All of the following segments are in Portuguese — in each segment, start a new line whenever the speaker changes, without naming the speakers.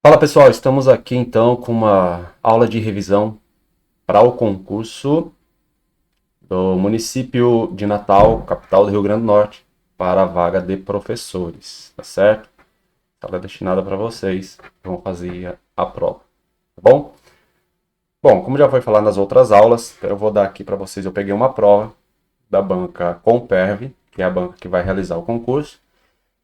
Fala pessoal, estamos aqui então com uma aula de revisão para o concurso do município de Natal, capital do Rio Grande do Norte, para a vaga de professores, tá certo? Ela é destinada para vocês que vão fazer a prova, tá bom? Bom, como já foi falado nas outras aulas, eu vou dar aqui para vocês, eu peguei uma prova da banca Comperv, que é a banca que vai realizar o concurso,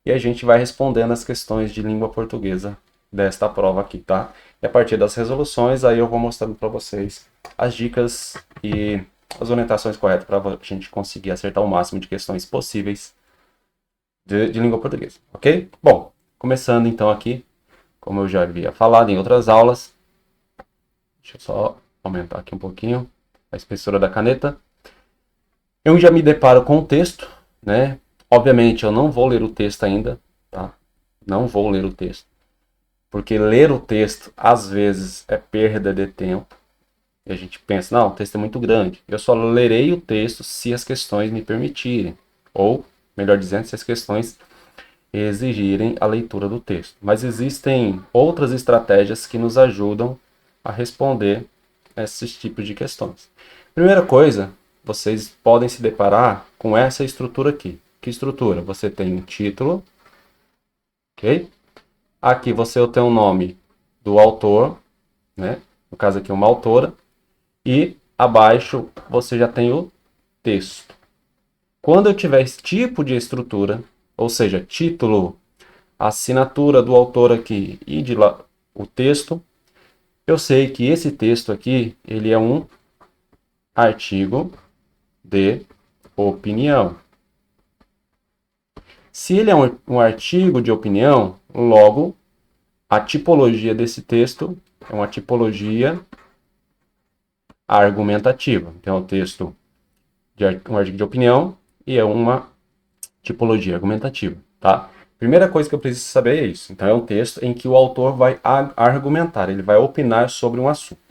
e a gente vai respondendo as questões de língua portuguesa desta prova aqui, tá? E a partir das resoluções, aí eu vou mostrando para vocês as dicas e as orientações corretas para a gente conseguir acertar o máximo de questões possíveis de língua portuguesa, ok? Bom, começando então aqui, como eu já havia falado em outras aulas, deixa eu só aumentar aqui um pouquinho a espessura da caneta. Eu já me deparo com o texto, né? Obviamente eu não vou ler o texto ainda, tá? Não vou ler o texto. Porque ler o texto, às vezes, é perda de tempo. E a gente pensa, não, o texto é muito grande. Eu só lerei o texto se as questões me permitirem. Ou, melhor dizendo, se as questões exigirem a leitura do texto. Mas existem outras estratégias que nos ajudam a responder esses tipos de questões. Primeira coisa, vocês podem se deparar com essa estrutura aqui. Que estrutura? Você tem um título, ok? Aqui você tem o nome do autor, né? No caso aqui uma autora, e abaixo você já tem o texto. Quando eu tiver esse tipo de estrutura, ou seja, título, assinatura do autor aqui e de lá o texto, eu sei que esse texto aqui, ele é um artigo de opinião. Se ele é um artigo de opinião, logo a tipologia desse texto é uma tipologia argumentativa. Então, é um texto de um artigo de opinião e é uma tipologia argumentativa, tá? Primeira coisa que eu preciso saber é isso. Então, é um texto em que o autor vai argumentar, ele vai opinar sobre um assunto,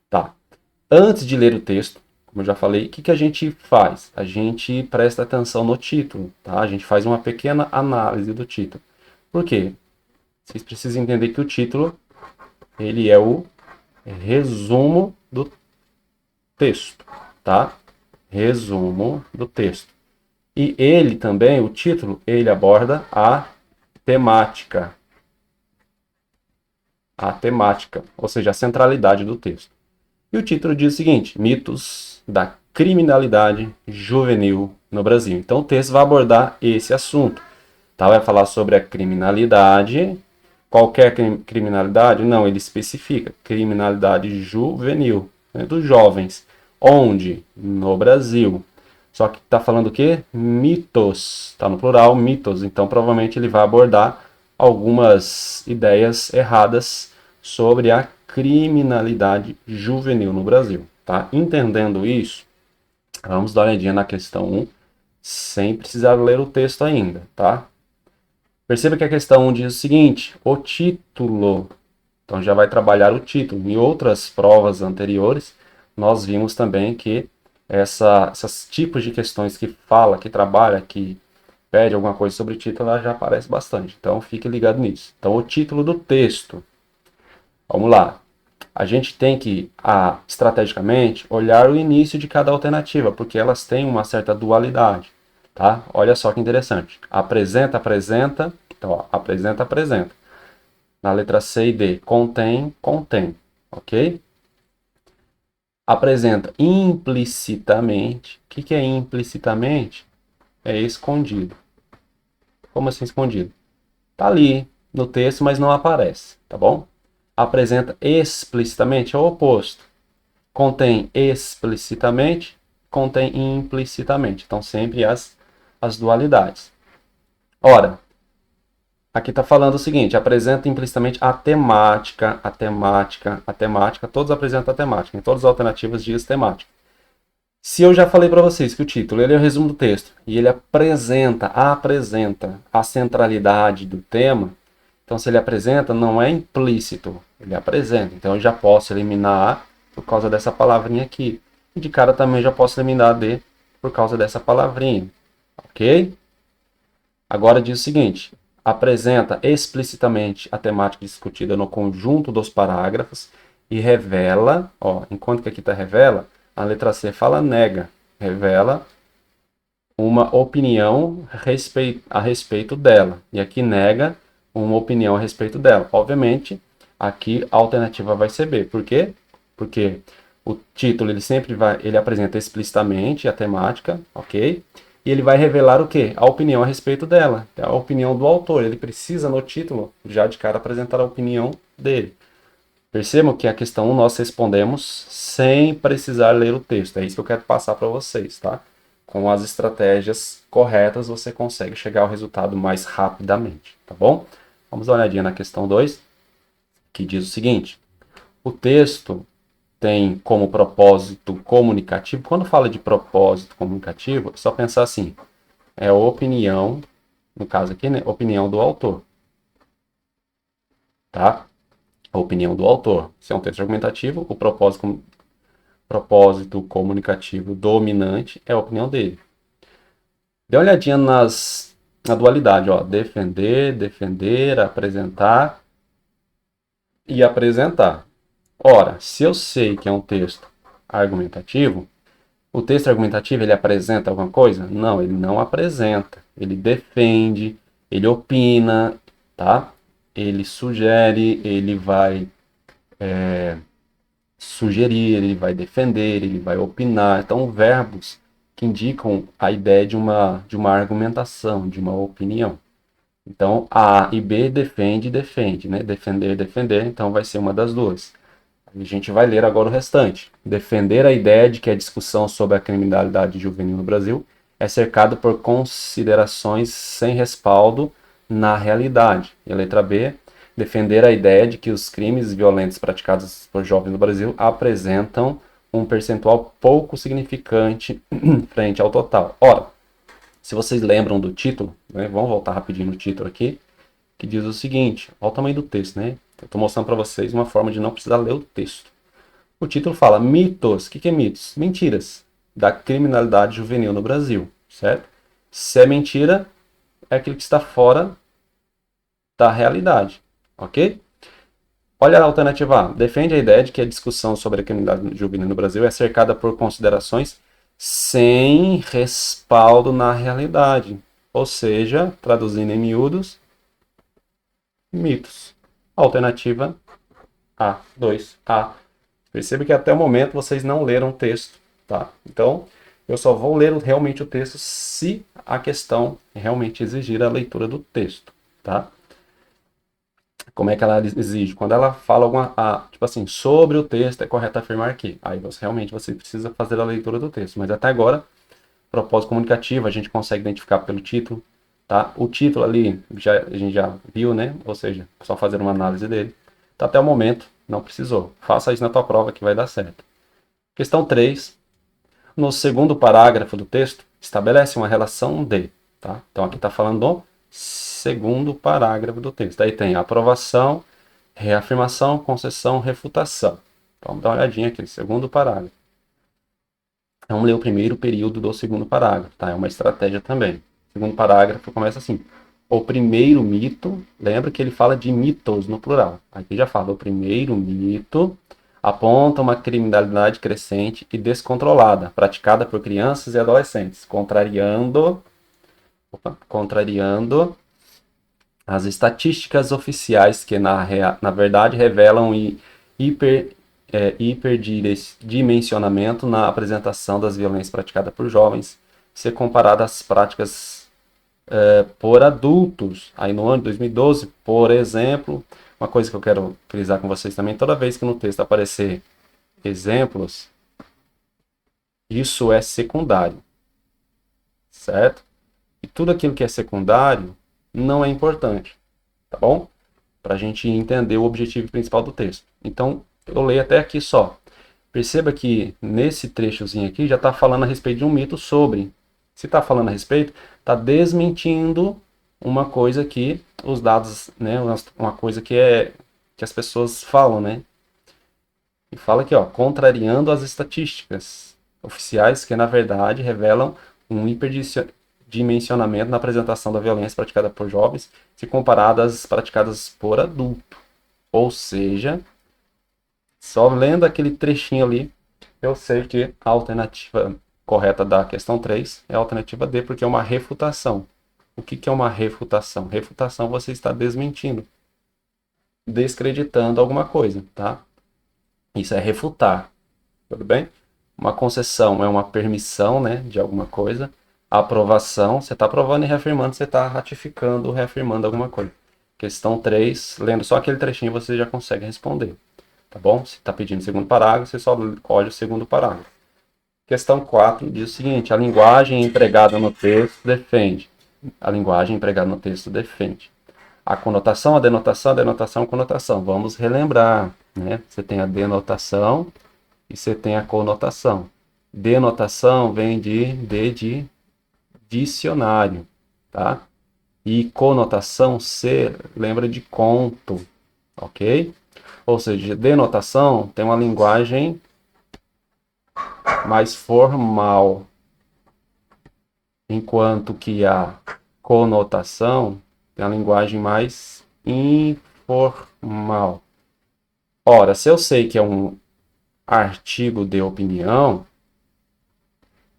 tá? Antes de ler o texto, como eu já falei, o que a gente faz? A gente presta atenção no título, tá? A gente faz uma pequena análise do título. Por quê? Vocês precisam entender que o título, ele é o resumo do texto, tá? Resumo do texto. E ele também, o título, ele aborda a temática. A temática, ou seja, a centralidade do texto. E o título diz o seguinte: mitos da criminalidade juvenil no Brasil. Então o texto vai abordar esse assunto. Tá? Vai falar sobre a criminalidade. Qualquer criminalidade? Não, ele especifica. Criminalidade juvenil, né, dos jovens. Onde? No Brasil. Só que está falando o quê? Mitos. Está no plural, mitos. Então provavelmente ele vai abordar algumas ideias erradas sobre a criminalidade juvenil no Brasil. Tá? Entendendo isso, vamos dar uma olhadinha na questão 1, sem precisar ler o texto ainda, tá? Perceba que a questão 1 diz o seguinte: o título. Então já vai trabalhar o título. Em outras provas anteriores, nós vimos também que esses tipos de questões que fala, que trabalha, que pede alguma coisa sobre o título, ela já aparece bastante. Então fique ligado nisso. Então o título do texto. Vamos lá. A gente tem que, estrategicamente, olhar o início de cada alternativa, porque elas têm uma certa dualidade, tá? Olha só que interessante. Apresenta, apresenta. Então, ó, apresenta, apresenta. Na letra C e D, contém, contém, ok? Apresenta implicitamente. O que é implicitamente? É escondido. Como assim escondido? Tá ali no texto, mas não aparece, tá bom? Apresenta explicitamente é o oposto. Contém explicitamente, contém implicitamente. Então, sempre as dualidades. Ora, aqui está falando o seguinte: apresenta implicitamente a temática, a temática, a temática. Todos apresentam a temática. Em todas as alternativas diz temática. Se eu já falei para vocês que o título ele é o resumo do texto e ele apresenta a centralidade do tema, então se ele apresenta, não é implícito, ele apresenta. Então eu já posso eliminar A por causa dessa palavrinha aqui. E de cara também já posso eliminar D por causa dessa palavrinha. Ok? Agora diz o seguinte: apresenta explicitamente a temática discutida no conjunto dos parágrafos e revela, ó, enquanto que aqui está revela, a letra C fala nega, revela uma opinião a respeito dela. E aqui nega uma opinião a respeito dela. Obviamente, aqui a alternativa vai ser B. Por quê? Porque o título ele apresenta explicitamente a temática, ok? E ele vai revelar o quê? A opinião a respeito dela, a opinião do autor. Ele precisa no título já de cara apresentar a opinião dele. Percebam que a questão 1 nós respondemos sem precisar ler o texto. É isso que eu quero passar para vocês, tá? Com as estratégias corretas, você consegue chegar ao resultado mais rapidamente, tá bom? Vamos dar uma olhadinha na questão 2, que diz o seguinte: o texto tem como propósito comunicativo. Quando fala de propósito comunicativo, é só pensar assim: é a opinião, no caso aqui, né? Opinião do autor, tá? A opinião do autor. Se é um texto argumentativo, o propósito comunicativo dominante é a opinião dele. Dê uma olhadinha na dualidade, ó. Defender, defender, apresentar e apresentar. Ora, se eu sei que é um texto argumentativo, o texto argumentativo ele apresenta alguma coisa? Não, ele não apresenta. Ele defende, ele opina, tá? Ele sugere, ele vai sugerir, ele vai defender, ele vai opinar. Então, verbos que indicam a ideia de uma argumentação, de uma opinião. Então, A e B defende, defende, né? Defender, defender, então vai ser uma das duas. A gente vai ler agora o restante. Defender a ideia de que a discussão sobre a criminalidade juvenil no Brasil é cercada por considerações sem respaldo na realidade. E a letra B, defender a ideia de que os crimes violentos praticados por jovens no Brasil apresentam um percentual pouco significante frente ao total. Ora, se vocês lembram do título, né, vamos voltar rapidinho no título aqui, que diz o seguinte, olha o tamanho do texto, né? Eu estou mostrando para vocês uma forma de não precisar ler o texto. O título fala mitos. O que é mitos? Mentiras da criminalidade juvenil no Brasil, certo? Se é mentira, é aquilo que está fora da realidade, ok? Olha a alternativa A. Defende a ideia de que a discussão sobre a criminalidade juvenil no Brasil é cercada por considerações sem respaldo na realidade. Ou seja, traduzindo em miúdos, mitos. Alternativa A, 2A. Perceba que até o momento vocês não leram o texto, tá? Então, eu só vou ler realmente o texto se a questão realmente exigir a leitura do texto, tá? Como é que ela exige? Quando ela fala tipo assim, sobre o texto é correto afirmar que. Aí realmente você precisa fazer a leitura do texto. Mas até agora, propósito comunicativo, a gente consegue identificar pelo título, tá? O título ali, a gente já viu, né? Ou seja, só fazer uma análise dele. Tá, até o momento, não precisou. Faça isso na tua prova que vai dar certo. Questão 3. No segundo parágrafo do texto, estabelece uma relação de, tá? Então aqui está falando do segundo parágrafo do texto. Aí tem aprovação, reafirmação, concessão, refutação. Vamos dar uma olhadinha aqui, segundo parágrafo. Vamos ler o primeiro período do segundo parágrafo, tá? É uma estratégia também. O segundo parágrafo começa assim. O primeiro mito, lembra que ele fala de mitos no plural. Aqui já fala, o primeiro mito aponta uma criminalidade crescente e descontrolada, praticada por crianças e adolescentes, contrariando as estatísticas oficiais que, na verdade, revelam hiperdimensionamento na apresentação das violências praticadas por jovens, se comparada às práticas por adultos. Aí no ano de 2012, por exemplo, uma coisa que eu quero frisar com vocês também, toda vez que no texto aparecer exemplos, isso é secundário, certo? E tudo aquilo que é secundário não é importante, tá bom? Para a gente entender o objetivo principal do texto. Então, eu leio até aqui só. Perceba que nesse trechozinho aqui já está falando a respeito de um mito sobre. Se está falando a respeito, está desmentindo uma coisa que os dados, né, uma coisa que as pessoas falam, né? E fala aqui, ó, contrariando as estatísticas oficiais que na verdade revelam um dimensionamento na apresentação da violência praticada por jovens, se comparada às praticadas por adulto. Ou seja, só lendo aquele trechinho ali, eu sei que a alternativa correta da questão 3 é a alternativa D, porque é uma refutação. O que é uma refutação? Refutação, você está desmentindo, descreditando alguma coisa, tá? Isso é refutar, tudo bem? Uma concessão é uma permissão, né, de alguma coisa. A aprovação, você está aprovando e reafirmando, você está ratificando ou reafirmando alguma coisa. Questão 3, lendo só aquele trechinho, você já consegue responder, tá bom? Se está pedindo o segundo parágrafo, você só olha o segundo parágrafo. Questão 4 diz o seguinte: a linguagem empregada no texto defende. A linguagem empregada no texto defende. A conotação, a denotação, a conotação. Vamos relembrar, né? Você tem a denotação e você tem a conotação. Denotação vem de dicionário, tá? E conotação, se lembra de conto, ok? Ou seja, denotação tem uma linguagem mais formal, enquanto que a conotação tem uma linguagem mais informal. Ora, se eu sei que é um artigo de opinião,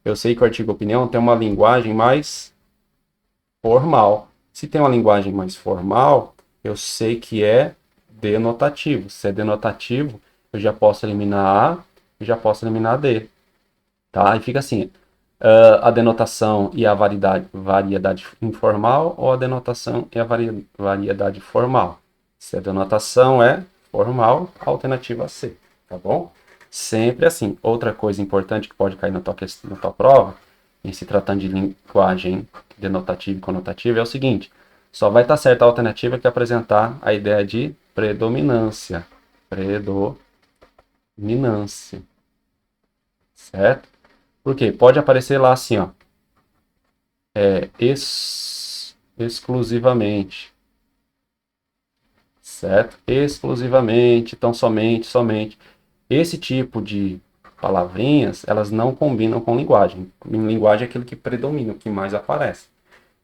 eu sei que o artigo de opinião tem uma linguagem mais formal. Se tem uma linguagem mais formal, eu sei que é denotativo. Se é denotativo, eu já posso eliminar A e já posso eliminar D. Tá? E fica assim, a denotação e a variedade informal ou a denotação e a variedade formal. Se a denotação é formal, alternativa C, tá bom? Sempre assim. Outra coisa importante que pode cair na tua prova, em se tratando de linguagem denotativa e conotativa, é o seguinte: só vai estar certa a alternativa que apresentar a ideia de predominância. Predominância. Certo? Porque pode aparecer lá assim, ó, exclusivamente, certo? Exclusivamente, então somente. Esse tipo de palavrinhas, elas não combinam com linguagem. Em linguagem é aquilo que predomina, o que mais aparece.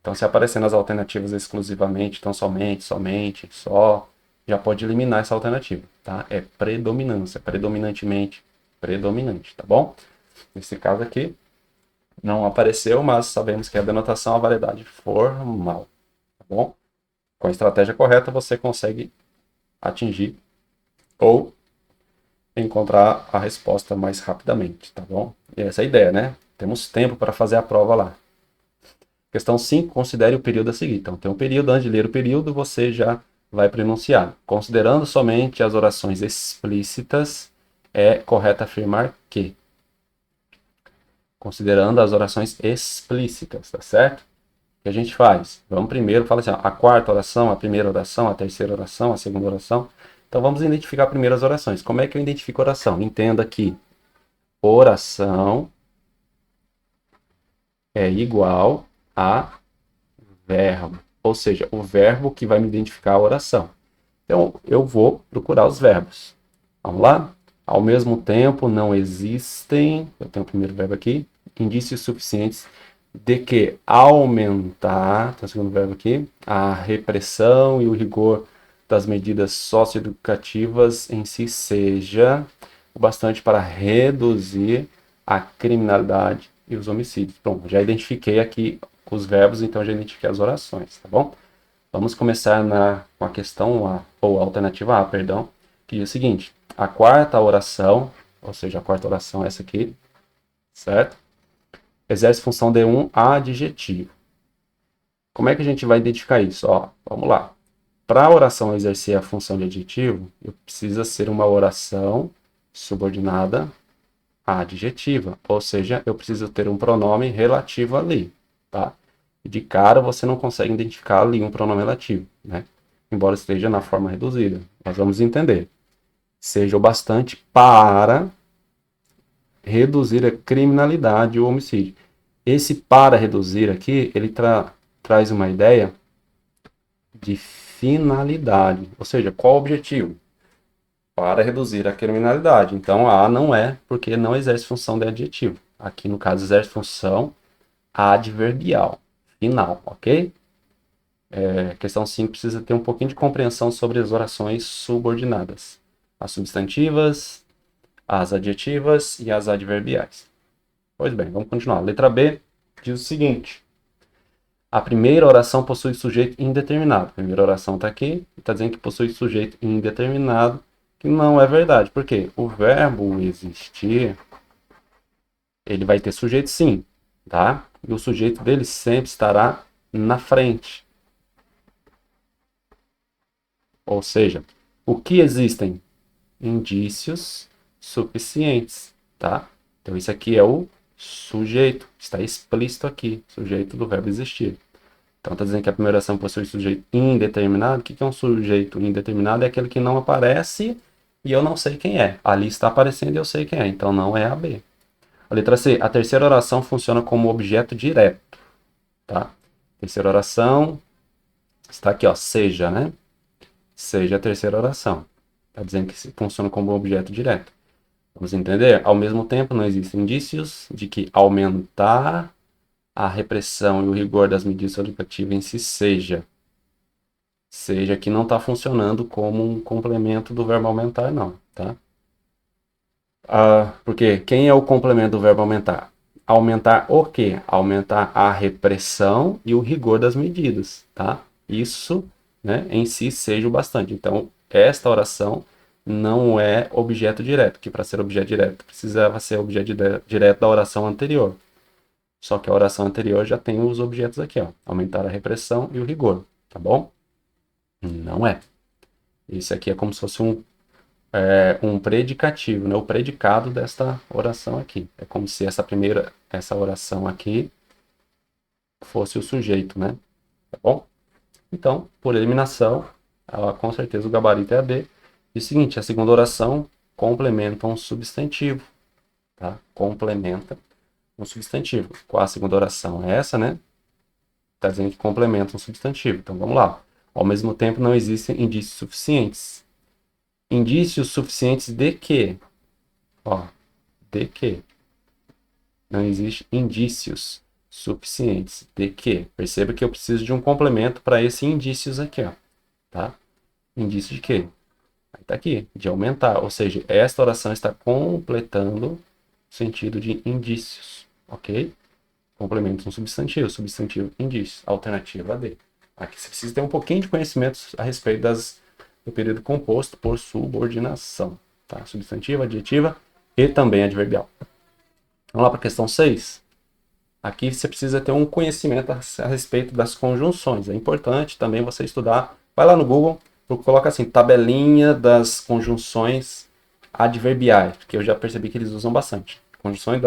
Então, se aparecer nas alternativas exclusivamente, então somente, só, já pode eliminar essa alternativa, tá? É predominância, predominantemente, predominante, tá bom? Nesse caso aqui, não apareceu, mas sabemos que a denotação é uma variedade formal, tá bom? Com a estratégia correta, você consegue atingir ou encontrar a resposta mais rapidamente, tá bom? E essa é a ideia, né? Temos tempo para fazer a prova lá. Questão 5, considere o período a seguir. Então, tem um período, antes de ler o período, você já vai para o enunciado. Considerando somente as orações explícitas, é correto afirmar que. Considerando as orações explícitas, tá certo? O que a gente faz? Vamos primeiro, fala assim, ó, a quarta oração, a primeira oração, a terceira oração, a segunda oração. Então vamos identificar primeiro as orações. Como é que eu identifico oração? Entenda que oração é igual a verbo, ou seja, o verbo que vai me identificar a oração. Então eu vou procurar os verbos. Vamos lá? Ao mesmo tempo, não existem, eu tenho o primeiro verbo aqui, indícios suficientes de que aumentar, tem o segundo verbo aqui, a repressão e o rigor das medidas socioeducativas em si seja o bastante para reduzir a criminalidade e os homicídios. Pronto, já identifiquei aqui os verbos, então já identifiquei as orações, tá bom? Vamos começar com a questão A, ou a alternativa A, perdão, que diz o seguinte: a quarta oração, ou seja, a quarta oração é essa aqui, certo? Exerce função de um adjetivo. Como é que a gente vai identificar isso? Ó, vamos lá. Para a oração exercer a função de adjetivo, precisa ser uma oração subordinada adjetiva, ou seja, eu preciso ter um pronome relativo ali, tá? E de cara você não consegue identificar ali um pronome relativo, né? Embora esteja na forma reduzida. Nós vamos entender. Seja o bastante para reduzir a criminalidade e o homicídio. Esse para reduzir aqui, ele traz uma ideia de finalidade, ou seja, qual o objetivo? Para reduzir a criminalidade. Então, a não é, porque não exerce função de adjetivo. Aqui, no caso, exerce função adverbial. final, ok? Questão 5 precisa ter um pouquinho de compreensão sobre as orações subordinadas. As substantivas, as adjetivas e as adverbiais. Pois bem, vamos continuar. Letra B diz o seguinte. A primeira oração possui sujeito indeterminado. A primeira oração está aqui e está dizendo que possui sujeito indeterminado, que não é verdade. Por quê? O verbo existir, ele vai ter sujeito sim, tá? E o sujeito dele sempre estará na frente. Ou seja, o que existem? Indícios suficientes, tá? Então, isso aqui é o sujeito, está explícito aqui, sujeito do verbo existir. Então, está dizendo que a primeira oração possui sujeito indeterminado. O que é um sujeito indeterminado? É aquele que não aparece e eu não sei quem é. Ali está aparecendo e eu sei quem é, então não é a B. A letra C, a terceira oração funciona como objeto direto, tá? Terceira oração está aqui, ó, seja, né? Seja a terceira oração. Está dizendo que funciona como objeto direto. Vamos entender? Ao mesmo tempo, não existem indícios de que aumentar a repressão e o rigor das medidas educativas em si seja que não está funcionando como um complemento do verbo aumentar, não, tá? Porque quem é o complemento do verbo aumentar? Aumentar o quê? Aumentar a repressão e o rigor das medidas, tá? Isso, né, em si seja o bastante. Então, esta oração não é objeto direto, que para ser objeto direto precisava ser objeto direto da oração anterior. Só que a oração anterior já tem os objetos aqui, ó. Aumentar a repressão e o rigor, tá bom? Não é. Isso aqui é como se fosse um predicativo, né? O predicado desta oração aqui. É como se essa oração aqui fosse o sujeito, né? Tá bom? Então, por eliminação, com certeza o gabarito é a B. E o seguinte, a segunda oração complementa um substantivo, tá? Complementa um substantivo. Qual a segunda oração? É essa, né? Está dizendo que complementa um substantivo. Então, vamos lá. Ao mesmo tempo, não existem indícios suficientes. Indícios suficientes de quê? Ó, de quê? Não existe indícios suficientes de quê? Perceba que eu preciso de um complemento para esse indícios aqui, ó, tá? Indício de quê? Aí tá aqui, de aumentar. Ou seja, esta oração está completando o sentido de indícios, ok? Complementa um substantivo, indício, alternativa D. Aqui você precisa ter um pouquinho de conhecimento a respeito do período composto por subordinação, tá? Substantiva, adjetiva e também adverbial. Vamos lá para a questão 6. Aqui você precisa ter um conhecimento a respeito das conjunções. É importante também você estudar. Vai lá no Google, coloca assim, tabelinha das conjunções adverbiais, porque eu já percebi que eles usam bastante. Conjunções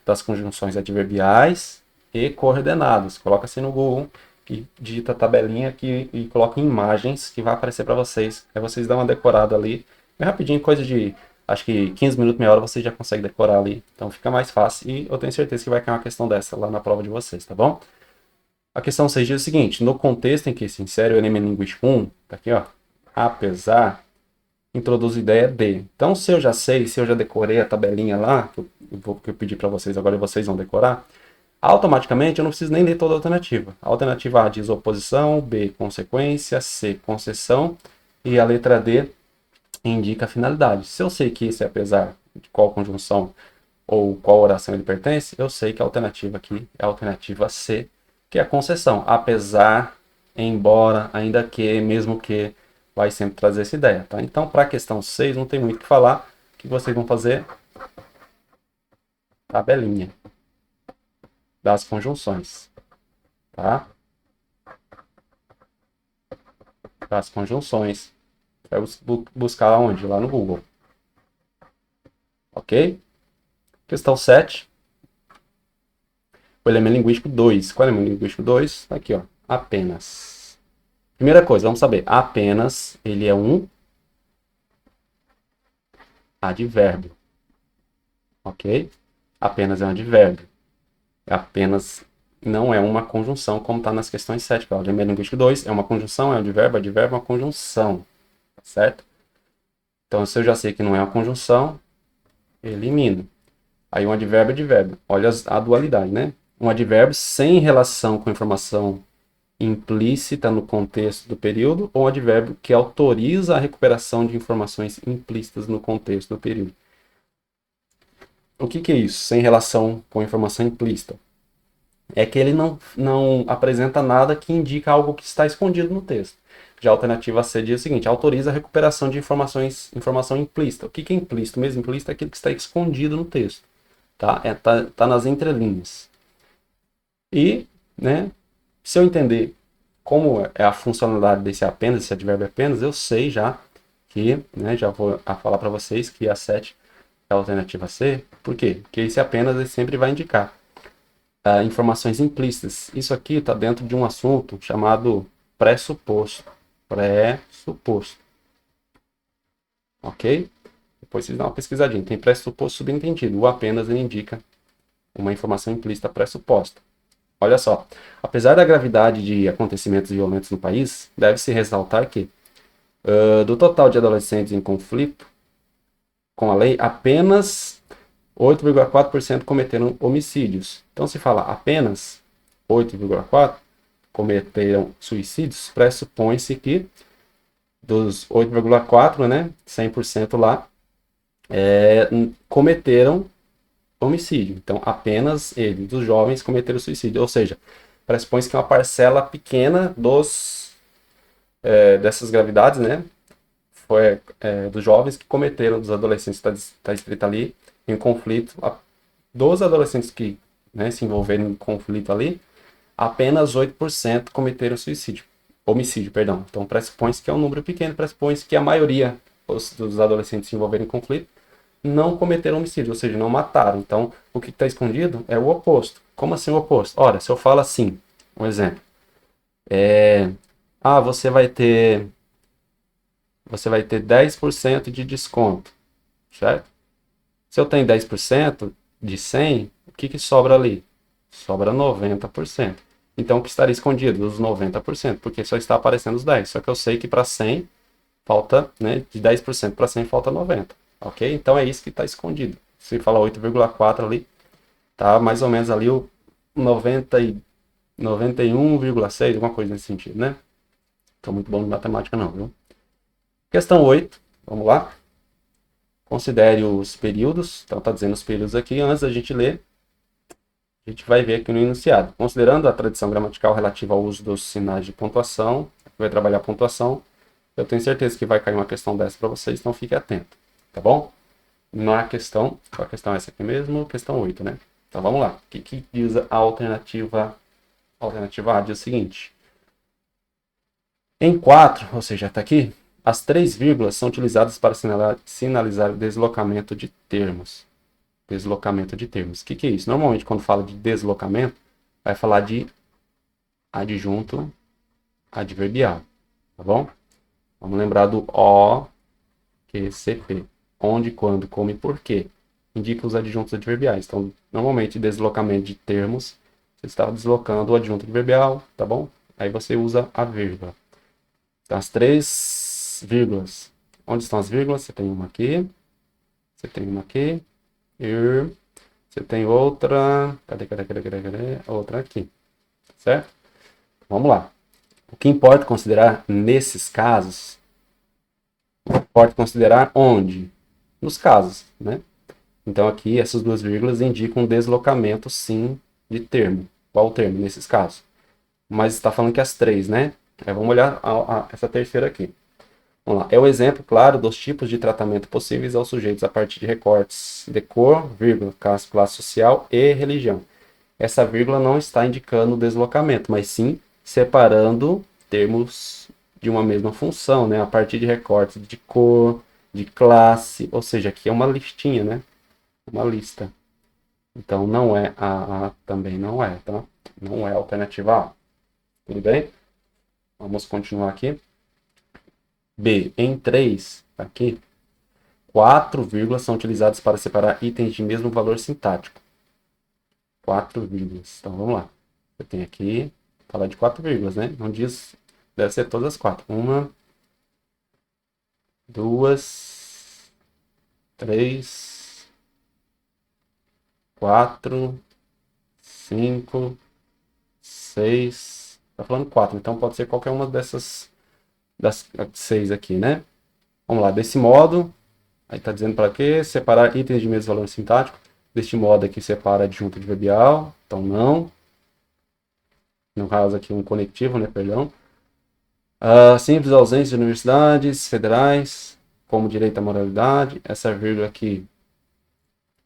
das conjunções adverbiais e coordenadas. Coloca assim no Google e digita tabelinha aqui e coloca imagens que vai aparecer para vocês. Aí vocês dão uma decorada ali. É rapidinho, coisa de acho que 15 minutos, meia hora você já consegue decorar ali. Então fica mais fácil e eu tenho certeza que vai cair uma questão dessa lá na prova de vocês, tá bom? A questão 6 diz o seguinte, no contexto em que se insere o elemento linguístico 1, tá aqui ó, apesar, introduz a ideia de. Então se eu já sei, se eu já decorei a tabelinha lá, que eu pedi para vocês agora e vocês vão decorar, automaticamente eu não preciso nem ler toda a alternativa. A alternativa A diz oposição, B consequência, C concessão e a letra D indica a finalidade. Se eu sei que esse é apesar de qual conjunção ou qual oração ele pertence, eu sei que a alternativa aqui é a alternativa C, que é a concessão. Apesar, embora, ainda que, mesmo que, vai sempre trazer essa ideia. Tá? Então, para a questão 6, não tem muito o que falar. O que vocês vão fazer? Tabelinha das conjunções. Tá? Das conjunções. Vai buscar onde? Lá no Google. Ok? Questão 7. O elemento linguístico 2. Qual é o elemento linguístico 2? Aqui, ó. Apenas. Primeira coisa, vamos saber. Apenas, ele é um advérbio. Ok? Apenas é um advérbio. Apenas não é uma conjunção, como está nas questões 7. O elemento linguístico 2 é uma conjunção, é um advérbio é uma conjunção. Certo? Então, se eu já sei que não é uma conjunção, elimino. Aí um advérbio é advérbio. Olha a dualidade, né? um advérbio sem relação com informação implícita no contexto do período, ou um advérbio que autoriza a recuperação de informações implícitas no contexto do período. O que é isso? Sem relação com informação implícita. É que ele não apresenta nada que indica algo que está escondido no texto. Já a alternativa C diz o seguinte: autoriza a recuperação de informação implícita. O que é implícito? Mesmo implícito é aquilo que está escondido no texto. Tá nas entrelinhas. E, né, se eu entender como é a funcionalidade desse apenas, esse advérbio apenas, eu sei já que, né, já vou falar para vocês que a 7 é a alternativa C. Por quê? Porque esse apenas ele sempre vai indicar informações implícitas. Isso aqui está dentro de um assunto chamado pressuposto. Pressuposto. Ok? Depois vocês dão uma pesquisadinha. Tem pressuposto subentendido. O apenas ele indica uma informação implícita pressuposta. Olha só. Apesar da gravidade de acontecimentos violentos no país, deve-se ressaltar que, do total de adolescentes em conflito com a lei, apenas 8,4% cometeram homicídios. Então, se fala apenas 8,4% cometeram suicídios, pressupõe-se que dos 8,4%, né, 100% lá, cometeram homicídio. Então, apenas eles, dos jovens, cometeram suicídio. Ou seja, pressupõe-se que uma parcela pequena dessas gravidades, né, foi dos jovens que cometeram, dos adolescentes, está escrito ali, em conflito, dos adolescentes que, né, se envolveram em conflito ali, apenas 8% cometeram homicídio, perdão. Então pressupõe-se que é um número pequeno, pressupõe-se que a maioria dos adolescentes se envolverem em conflito não cometeram homicídio, ou seja, não mataram. Então o que está escondido é o oposto. Como assim o oposto? Ora, se eu falo assim, um exemplo, você vai ter 10% de desconto, certo? Se eu tenho 10% de 100, o que sobra ali? Sobra 90%. Então, o que estaria escondido? Os 90%, porque só está aparecendo os 10%. Só que eu sei que para 100 falta, né, de 10% para 100 falta 90%. Ok? Então, é isso que está escondido. Se fala 8,4 ali, tá mais ou menos ali o 91,6, alguma coisa nesse sentido, né? Estou muito bom de matemática não, viu? Questão 8, vamos lá. Considere os períodos. Então, está dizendo os períodos aqui. Antes da gente ler, a gente vai ver aqui no enunciado. Considerando a tradição gramatical relativa ao uso dos sinais de pontuação, vai trabalhar a pontuação, eu tenho certeza que vai cair uma questão dessa para vocês, então fique atento, tá bom? A questão é essa aqui mesmo, questão 8, né? Então vamos lá. O que diz a alternativa? A alternativa A diz o seguinte: em 4, ou seja, está aqui, as 3 vírgulas são utilizadas para sinalizar o deslocamento de termos. Deslocamento de termos. O que é isso? Normalmente, quando fala de deslocamento, vai falar de adjunto adverbial, tá bom? Vamos lembrar do O, Q, C, P. Onde, quando, como e porquê. Indica os adjuntos adverbiais. Então, normalmente, deslocamento de termos, você está deslocando o adjunto adverbial, tá bom? Aí você usa a vírgula. Então, as 3 vírgulas. Onde estão as vírgulas? Você tem uma aqui, você tem uma aqui, e você tem outra. Cadê? Outra aqui. Certo? Vamos lá. O que importa considerar nesses casos? Importa considerar onde? Nos casos, né? Então aqui essas duas vírgulas indicam um deslocamento, sim, de termo. Qual o termo nesses casos? Mas está falando que as 3, né? Vamos olhar essa terceira aqui. Vamos lá. É o exemplo claro dos tipos de tratamento possíveis aos sujeitos a partir de recortes de cor, vírgula, classe social e religião. Essa vírgula não está indicando o deslocamento, mas sim separando termos de uma mesma função, né? A partir de recortes de cor, de classe, ou seja, aqui é uma listinha, né? Uma lista. Então não é a também não é, tá? Não é a alternativa A. Tudo bem? Vamos continuar aqui. B. Em 3, aqui, 4 vírgulas são utilizadas para separar itens de mesmo valor sintático. 4 vírgulas. Então vamos lá. Eu tenho aqui, falar de 4 vírgulas, né? Não diz, deve ser todas as 4. 1, 2, 3, 4, 5, 6. Tá falando 4, então pode ser qualquer uma dessas das 6 aqui, né? Vamos lá, desse modo, aí tá dizendo para quê? Separar itens de mesmo valor sintático. Deste modo aqui separa adjunto adverbial, então não. No caso aqui um conectivo, né, perdão. Simples ausência de universidades federais, como direito à moralidade. Essa vírgula aqui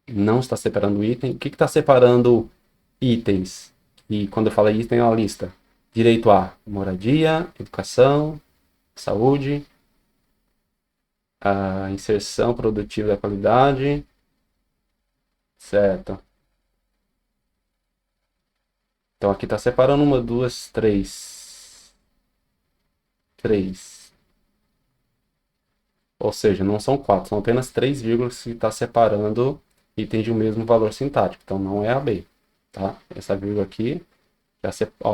não está separando o item. O que está separando itens? E quando eu falo item, é uma lista. Direito a moradia, educação, saúde, a inserção produtiva da qualidade, certo? Então aqui está separando uma, duas, três. Três. Ou seja, não são 4, são apenas 3 vírgulas que está separando itens de um mesmo valor sintático. Então não é a B. Tá? Essa vírgula aqui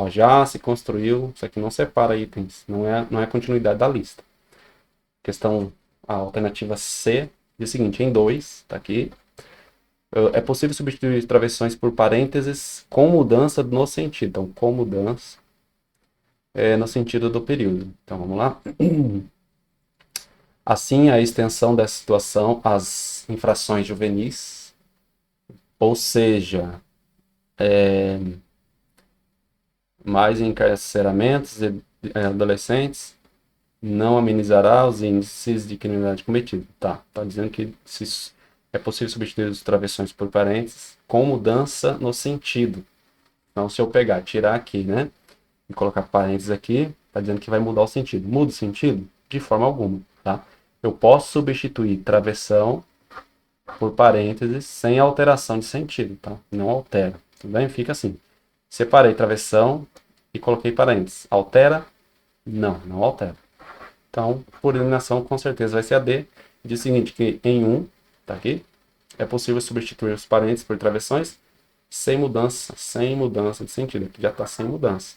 já se construiu. Isso aqui não separa itens, não é a continuidade da lista. A alternativa C diz o seguinte: em 2, está aqui. É possível substituir travessões por parênteses com mudança no sentido. Então, com mudança no sentido do período. Então, vamos lá. Assim, a extensão dessa situação às infrações juvenis, ou seja, mais encarceramentos de adolescentes, não amenizará os índices de criminalidade cometida. Tá dizendo que é possível substituir as travessões por parênteses com mudança no sentido. Então, se eu tirar aqui, né, e colocar parênteses aqui, tá dizendo que vai mudar o sentido. Muda o sentido? De forma alguma, tá? Eu posso substituir travessão por parênteses sem alteração de sentido, tá? Não altera, tudo bem? Fica assim. Separei travessão e coloquei parênteses. Altera? Não altera. Então, por eliminação, com certeza vai ser a D. Diz o seguinte, que em 1, tá aqui, é possível substituir os parênteses por travessões sem mudança de sentido. Aqui já está sem mudança.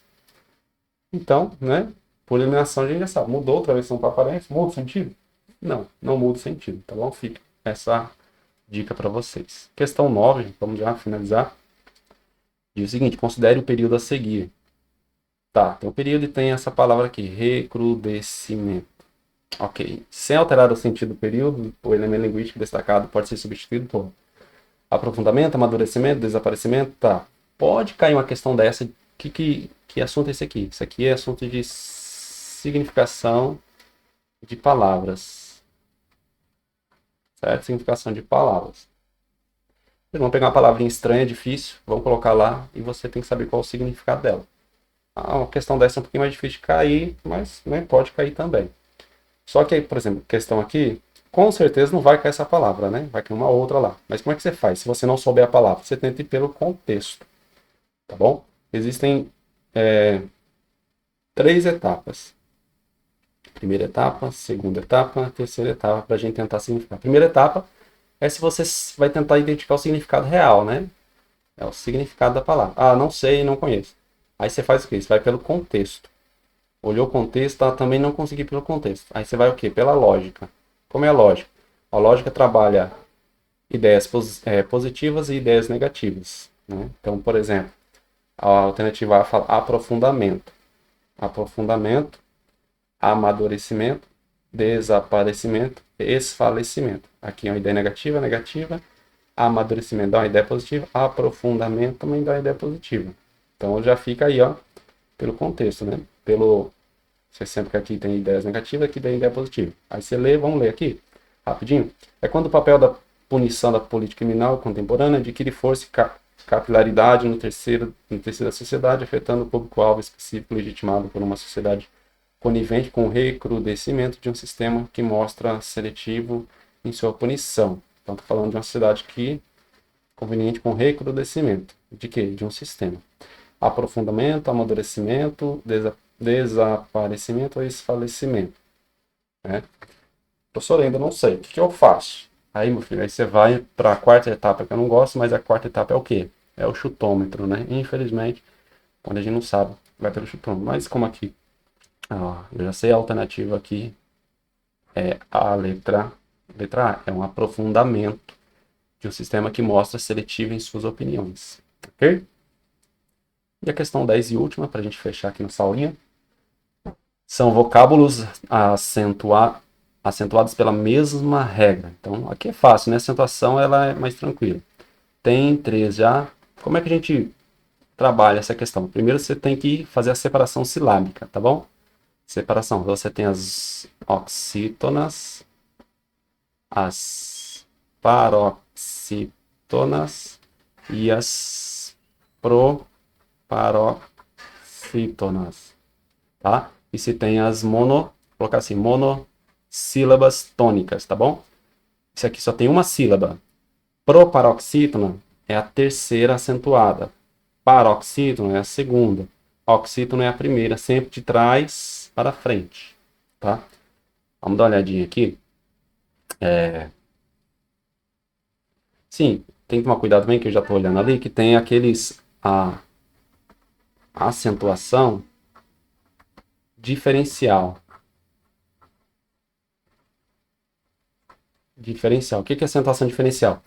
Então, né, por eliminação a gente já sabe. Mudou travessão para parênteses? Muda o sentido? Não muda o sentido, tá bom? Fica essa dica para vocês. Questão 9, vamos já finalizar. Diz o seguinte, considere o período a seguir. Tá, tem o período e tem essa palavra aqui, recrudescimento. Ok. Sem alterar o sentido do período, o elemento linguístico destacado pode ser substituído por aprofundamento, amadurecimento, desaparecimento. Tá. Pode cair uma questão dessa. Que assunto é esse aqui? Isso aqui é assunto de significação de palavras. Certo? Significação de palavras. Vamos pegar uma palavrinha estranha, difícil, vamos colocar lá e você tem que saber qual é o significado dela. Uma questão dessa é um pouquinho mais difícil de cair, mas né, pode cair também. Só que, por exemplo, questão aqui, com certeza não vai cair essa palavra, né? Vai cair uma outra lá. Mas como é que você faz? Se você não souber a palavra, você tenta ir pelo contexto, tá bom? Existem 3 etapas. Primeira etapa, segunda etapa, terceira etapa, para a gente tentar significar. A primeira etapa é se você vai tentar identificar o significado real, né? É o significado da palavra. Ah, não sei, não conheço. Aí você faz o quê? Você vai pelo contexto. Olhou o contexto, também não consegui pelo contexto. Aí você vai o quê? Pela lógica. Como é a lógica? A lógica trabalha ideias positivas e ideias negativas. Né? Então, por exemplo, a alternativa A fala aprofundamento. Aprofundamento, amadurecimento, desaparecimento, esfalecimento. Aqui é uma ideia negativa, negativa. Amadurecimento dá uma ideia positiva. Aprofundamento também dá uma ideia positiva. Então já fica aí, ó, pelo contexto, né? Você sempre que aqui tem ideias negativas, aqui tem ideia positiva. Aí você lê, vamos ler aqui, rapidinho. É quando o papel da punição da política criminal contemporânea adquire força e capilaridade no terceiro da sociedade, afetando o público-alvo específico legitimado por uma sociedade conivente com o recrudescimento de um sistema que mostra seletivo em sua punição. Então, estou falando de uma sociedade que conveniente com recrudescimento. De quê? De um sistema. Aprofundamento, amadurecimento, desaparecimento ou esfalecimento. Né? Professor, ainda não sei. O que eu faço? Aí, meu filho, aí você vai para a quarta etapa, que eu não gosto, mas a quarta etapa é o quê? É o chutômetro, né? Infelizmente, quando a gente não sabe, vai pelo chutômetro. Mas como aqui, eu já sei a alternativa aqui, é a letra A. É um aprofundamento de um sistema que mostra seletivo em suas opiniões. Ok? E a questão 10 e última, para a gente fechar aqui nossa aulinha, são vocábulos acentuados pela mesma regra. Então, aqui é fácil, né? A acentuação ela é mais tranquila. Tem 3 já. Como é que a gente trabalha essa questão? Primeiro você tem que fazer a separação silábica, tá bom? Separação. Você tem as oxítonas, as paroxítonas e as proparoxítonas, tá? E se tem as vou colocar assim, monossílabas tônicas, tá bom? Isso aqui só tem uma sílaba. Proparoxítona é a terceira acentuada. Paroxítono é a segunda. Oxítono é a primeira, sempre de trás para frente, tá? Vamos dar uma olhadinha aqui. Sim, tem que tomar cuidado também, que eu já estou olhando ali, que tem a acentuação diferencial. Diferencial. O que é acentuação diferencial?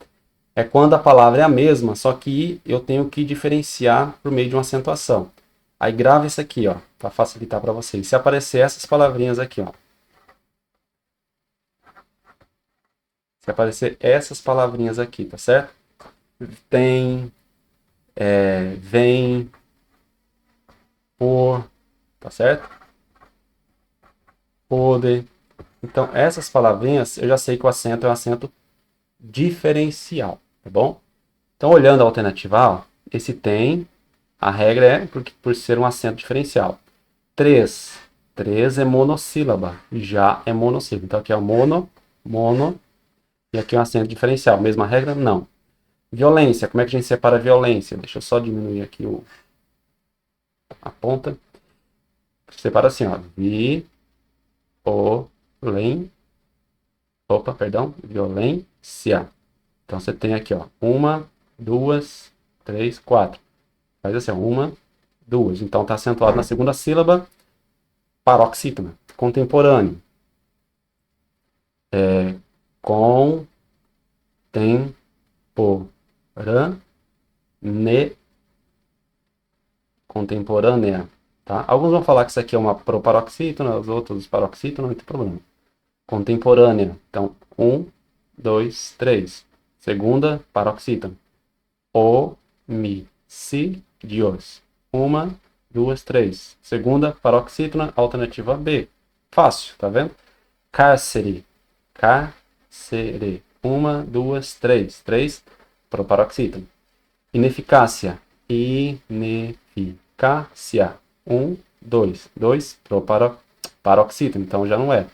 É quando a palavra é a mesma, só que eu tenho que diferenciar por meio de uma acentuação. Aí grava isso aqui, ó, para facilitar para vocês. Se aparecer essas palavrinhas aqui, ó. Se aparecer essas palavrinhas aqui, tá certo? Tem, vem, por, tá certo? Poder. Então, essas palavrinhas, eu já sei que o acento é um acento diferencial, tá bom? Então, olhando a alternativa A, ó, esse tem, a regra é por ser um acento diferencial. 3. 3 é monossílaba, já é monossílaba. Então, aqui é o mono, e aqui é um acento diferencial. Mesma regra? Não. Violência, como é que a gente separa a violência? Deixa eu só diminuir aqui a ponta. Separa assim, ó. Violência. Então você tem aqui, ó. 1, 2, 3, 4. Faz assim, ó. 1, 2. Então tá acentuado na segunda sílaba. Paroxítona. Contemporâneo. Contemporânea. Tá? Alguns vão falar que isso aqui é uma proparoxítona, os outros paroxítona, não tem problema. Contemporânea. Então, 1, 2, 3. Segunda, paroxítona. Homicídios. 1, 2, 3. Segunda, paroxítona, alternativa B. Fácil, tá vendo? Cárcere. Cárcere. 1, 2, 3. 3, proparoxítona. Ineficácia. Ineficácia. 1, 2. 2, paroxítona. Então já não é.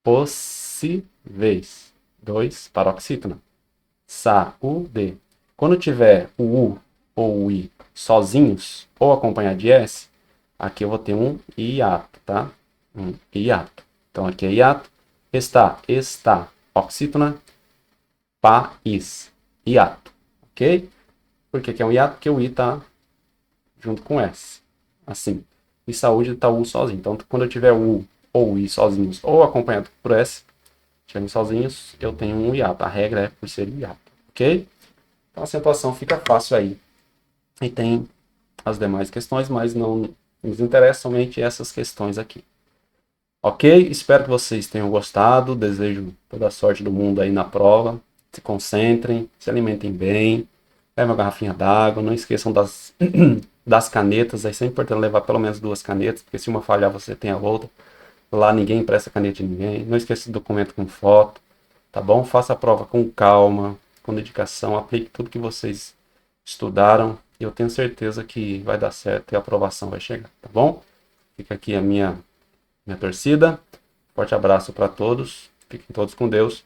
Possíveis. 2, paroxítona. Saúde. Quando tiver o U ou o I sozinhos, ou acompanhado de S, aqui eu vou ter um hiato, tá? Um hiato. Então aqui é hiato. Está. Oxítona. País. Hiato. Ok? Por que é um hiato? Porque o I está junto com S. Assim. E saúde está o U sozinho. Então, quando eu tiver o U ou o I sozinhos, ou acompanhado por S, tiverem sozinhos, eu tenho um hiato. A regra é por ser hiato. Ok? Então, a acentuação fica fácil aí. E tem as demais questões, mas não nos interessa somente essas questões aqui. Ok? Espero que vocês tenham gostado. Desejo toda a sorte do mundo aí na prova. Se concentrem, se alimentem bem. Leve uma garrafinha d'água. Não esqueçam das canetas. É sempre importante levar pelo menos 2 canetas, porque se uma falhar você tem a outra. Lá ninguém empresta caneta de ninguém. Não esqueça do documento com foto. Tá bom? Faça a prova com calma, com dedicação. Aplique tudo que vocês estudaram. E eu tenho certeza que vai dar certo e a aprovação vai chegar. Tá bom? Fica aqui a minha torcida. Forte abraço para todos. Fiquem todos com Deus.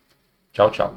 Tchau, tchau.